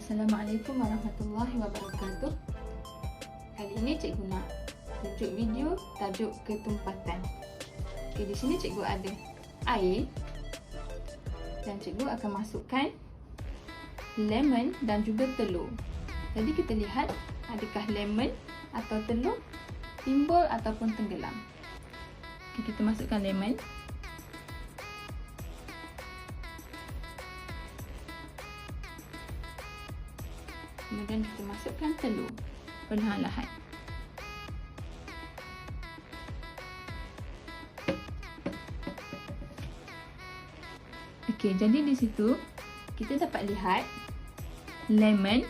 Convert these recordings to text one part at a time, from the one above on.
Assalamualaikum warahmatullahi wabarakatuh. Kali ini cikgu nak tunjuk video tajuk ketumpatan. Okey, di sini cikgu ada air dan cikgu akan masukkan lemon dan juga telur. Jadi kita lihat adakah lemon atau telur timbul ataupun tenggelam. Okey, kita masukkan lemon. Kemudian kita masukkan telur perlahan-lahan. Okey, jadi di situ kita dapat lihat lemon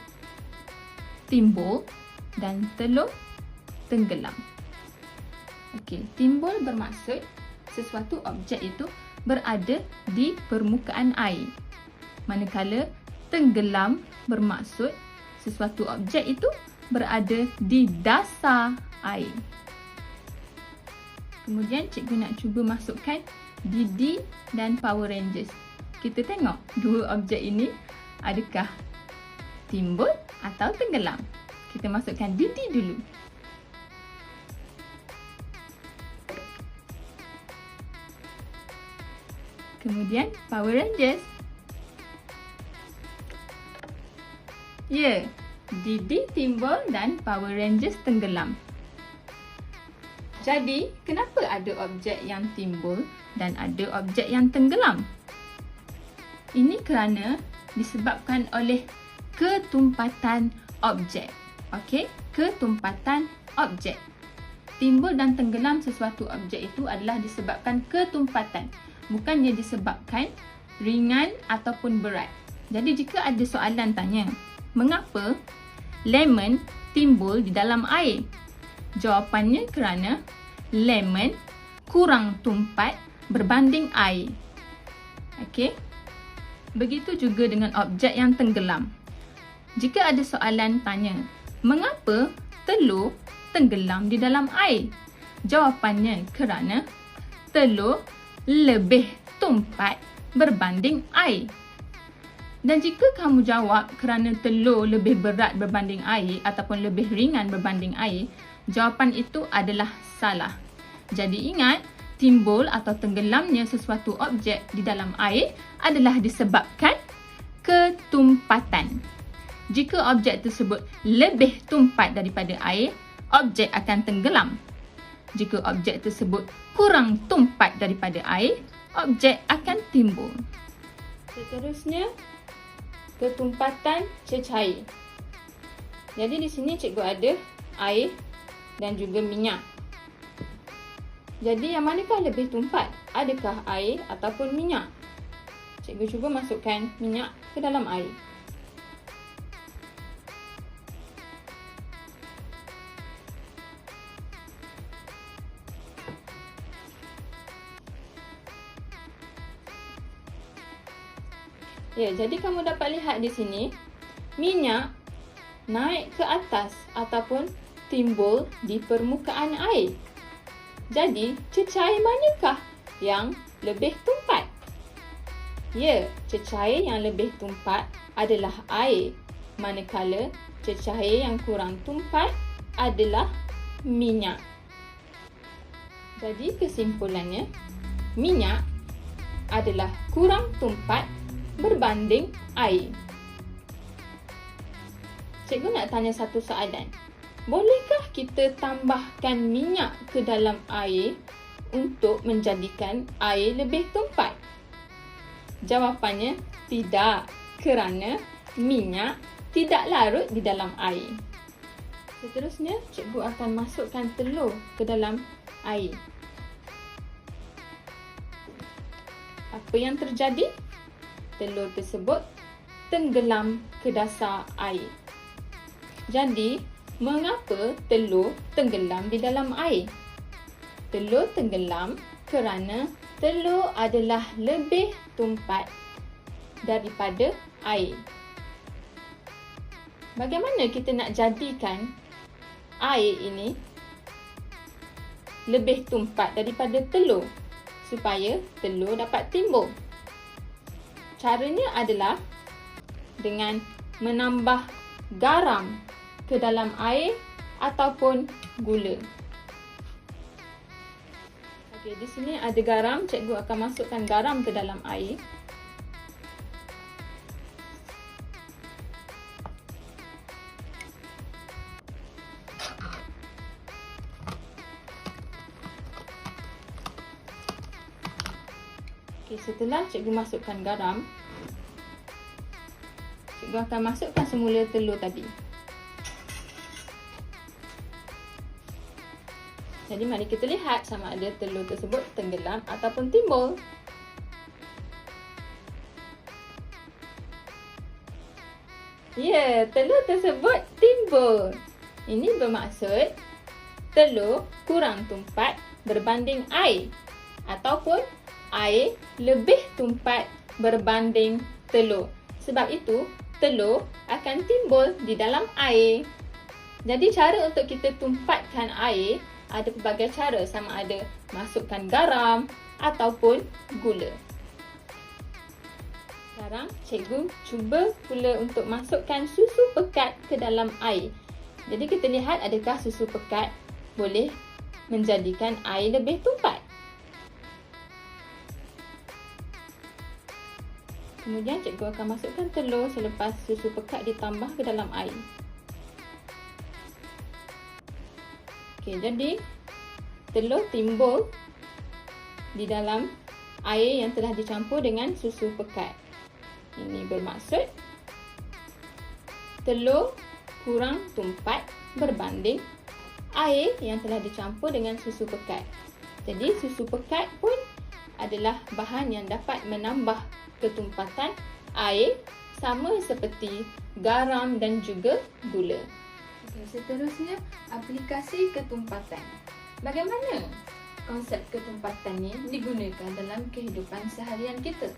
timbul dan telur tenggelam. Okey, timbul bermaksud sesuatu objek itu berada di permukaan air. Manakala tenggelam bermaksud sesuatu objek itu berada di dasar air. Kemudian cikgu nak cuba masukkan Didi dan Power Rangers. Kita tengok dua objek ini adakah timbul atau tenggelam. Kita masukkan Didi dulu. Kemudian Power Rangers. Ya, Didi timbul dan Power Rangers tenggelam. Jadi, kenapa ada objek yang timbul dan ada objek yang tenggelam? Ini kerana disebabkan oleh ketumpatan objek. Okey, ketumpatan objek. Timbul dan tenggelam sesuatu objek itu adalah disebabkan ketumpatan, bukannya disebabkan ringan ataupun berat. Jadi, jika ada soalan tanya, mengapa lemon timbul di dalam air? Jawapannya kerana lemon kurang tumpat berbanding air. Okey. Begitu juga dengan objek yang tenggelam. Jika ada soalan tanya, mengapa telur tenggelam di dalam air? Jawapannya kerana telur lebih tumpat berbanding air. Dan jika kamu jawab kerana telur lebih berat berbanding air ataupun lebih ringan berbanding air, jawapan itu adalah salah. Jadi ingat, timbul atau tenggelamnya sesuatu objek di dalam air adalah disebabkan ketumpatan. Jika objek tersebut lebih tumpat daripada air, objek akan tenggelam. Jika objek tersebut kurang tumpat daripada air, objek akan timbul. Seterusnya, ketumpatan cecair. Jadi di sini cikgu ada air dan juga minyak. Jadi yang manakah lebih tumpat? Adakah air ataupun minyak? Cikgu cuba masukkan minyak ke dalam air. Ya, jadi kamu dapat lihat di sini minyak naik ke atas ataupun timbul di permukaan air. Jadi, cecair manakah yang lebih tumpat? Ya, cecair yang lebih tumpat adalah air, manakala cecair yang kurang tumpat adalah minyak. Jadi, kesimpulannya, minyak adalah kurang tumpat berbanding air. Cikgu nak tanya satu soalan. Bolehkah kita tambahkan minyak ke dalam air untuk menjadikan air lebih tumpat? Jawapannya tidak, kerana minyak tidak larut di dalam air. Seterusnya, cikgu akan masukkan telur ke dalam air. Apa yang terjadi? Telur tersebut tenggelam ke dasar air. Jadi, mengapa telur tenggelam di dalam air? Telur tenggelam kerana telur adalah lebih tumpat daripada air. Bagaimana kita nak jadikan air ini lebih tumpat daripada telur supaya telur dapat timbul? Caranya adalah dengan menambah garam ke dalam air ataupun gula. Okey, di sini ada garam. Cikgu akan masukkan garam ke dalam air. Okey, setelah cikgu masukkan garam, cikgu akan masukkan semula telur tadi. Jadi mari kita lihat sama ada telur tersebut tenggelam ataupun timbul. Ya, telur tersebut timbul. Ini bermaksud telur kurang tumpat berbanding air ataupun air lebih tumpat berbanding telur. Sebab itu, telur akan timbul di dalam air. Jadi cara untuk kita tumpatkan air ada pelbagai cara, sama ada masukkan garam ataupun gula. Sekarang cikgu cuba pula untuk masukkan susu pekat ke dalam air. Jadi kita lihat adakah susu pekat boleh menjadikan air lebih tumpat. Kemudian cikgu akan masukkan telur selepas susu pekat ditambah ke dalam air. Okey, jadi telur timbul di dalam air yang telah dicampur dengan susu pekat. Ini bermaksud telur kurang tumpat berbanding air yang telah dicampur dengan susu pekat. Jadi susu pekat pun adalah bahan yang dapat menambah ketumpatan air sama seperti garam dan juga gula. Seterusnya, aplikasi ketumpatan. Bagaimana konsep ketumpatan ini digunakan dalam kehidupan seharian kita?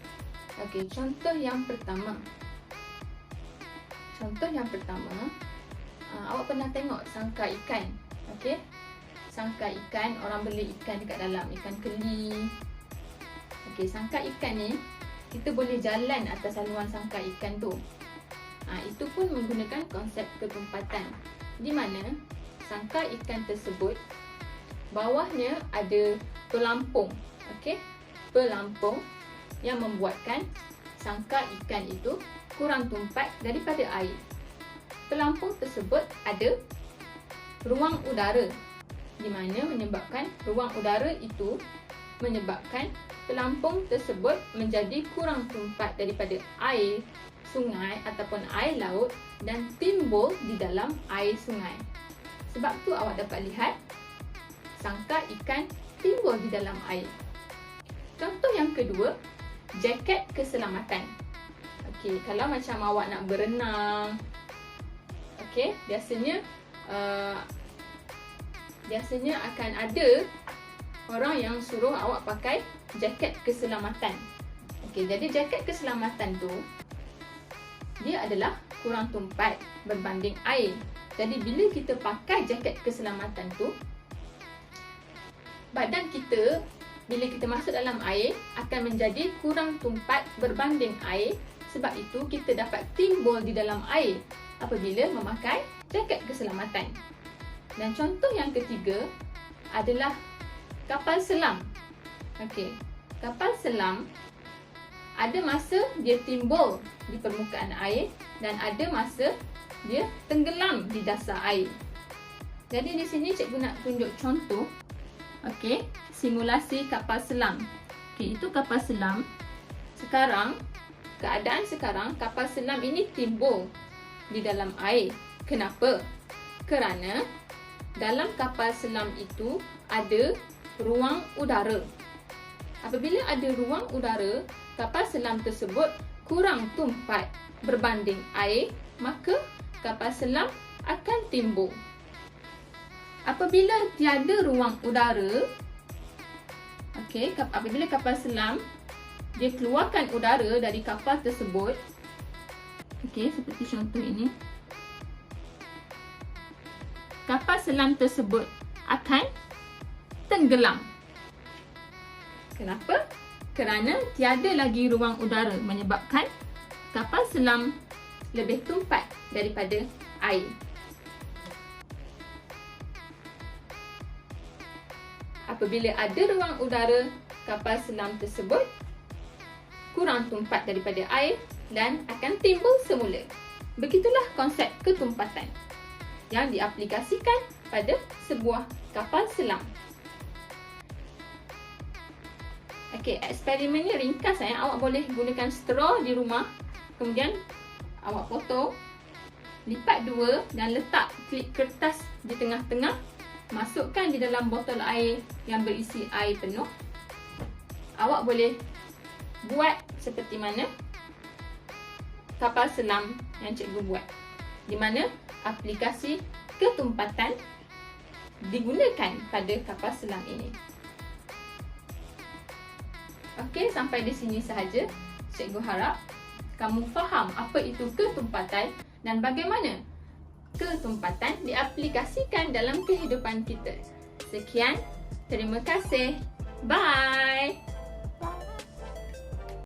Okey, contoh yang pertama. Awak pernah tengok sangkar ikan? Okey. Sangkar ikan, orang beli ikan dekat dalam, ikan keli. Okey, sangkar ikan ni kita boleh jalan atas saluran sangkar ikan tu. Itu pun menggunakan konsep ketumpatan. Di mana sangkar ikan tersebut bawahnya ada pelampung. Okey, pelampung yang membuatkan sangkar ikan itu kurang tumpat daripada air. Pelampung tersebut ada ruang udara, di mana menyebabkan ruang udara itu menyebabkan pelampung tersebut menjadi kurang tumpat daripada air sungai ataupun air laut dan timbul di dalam air sungai. Sebab tu awak dapat lihat sangkar ikan timbul di dalam air. Contoh yang kedua, jaket keselamatan. Okey, kalau macam awak nak berenang, okey, biasanya akan ada orang yang suruh awak pakai jaket keselamatan. Okey, jadi jaket keselamatan tu dia adalah kurang tumpat berbanding air. Jadi bila kita pakai jaket keselamatan tu, badan kita bila kita masuk dalam air akan menjadi kurang tumpat berbanding air. Sebab itu kita dapat timbul di dalam air apabila memakai jaket keselamatan. Dan contoh yang ketiga adalah kapal selam. Okey, kapal selam ada masa dia timbul di permukaan air dan ada masa dia tenggelam di dasar air. Jadi di sini cikgu nak tunjuk contoh. Okey, simulasi kapal selam. Okey, itu kapal selam. Keadaan sekarang kapal selam ini timbul di dalam air. Kenapa? Kerana dalam kapal selam itu ada ruang udara. Apabila ada ruang udara, kapal selam tersebut kurang tumpat berbanding air, maka kapal selam akan timbul. Apabila tiada ruang udara, okey, apabila kapal selam dia keluarkan udara dari kapal tersebut, okey, seperti contoh ini, kapal selam tersebut akan tenggelam. Kenapa? Kerana tiada lagi ruang udara, menyebabkan kapal selam lebih tumpat daripada air. Apabila ada ruang udara, kapal selam tersebut kurang tumpat daripada air dan akan timbul semula. Begitulah konsep ketumpatan yang diaplikasikan pada sebuah kapal selam. Okey, eksperimen ni ringkas. Awak boleh gunakan straw di rumah. Kemudian awak potong, lipat dua dan letak klip kertas di tengah-tengah. Masukkan di dalam botol air yang berisi air penuh. Awak boleh buat seperti mana kapal selam yang cikgu buat, di mana aplikasi ketumpatan digunakan pada kapal selam ini. Okey, sampai di sini sahaja. Cikgu harap kamu faham apa itu ketumpatan dan bagaimana ketumpatan diaplikasikan dalam kehidupan kita. Sekian, terima kasih. Bye.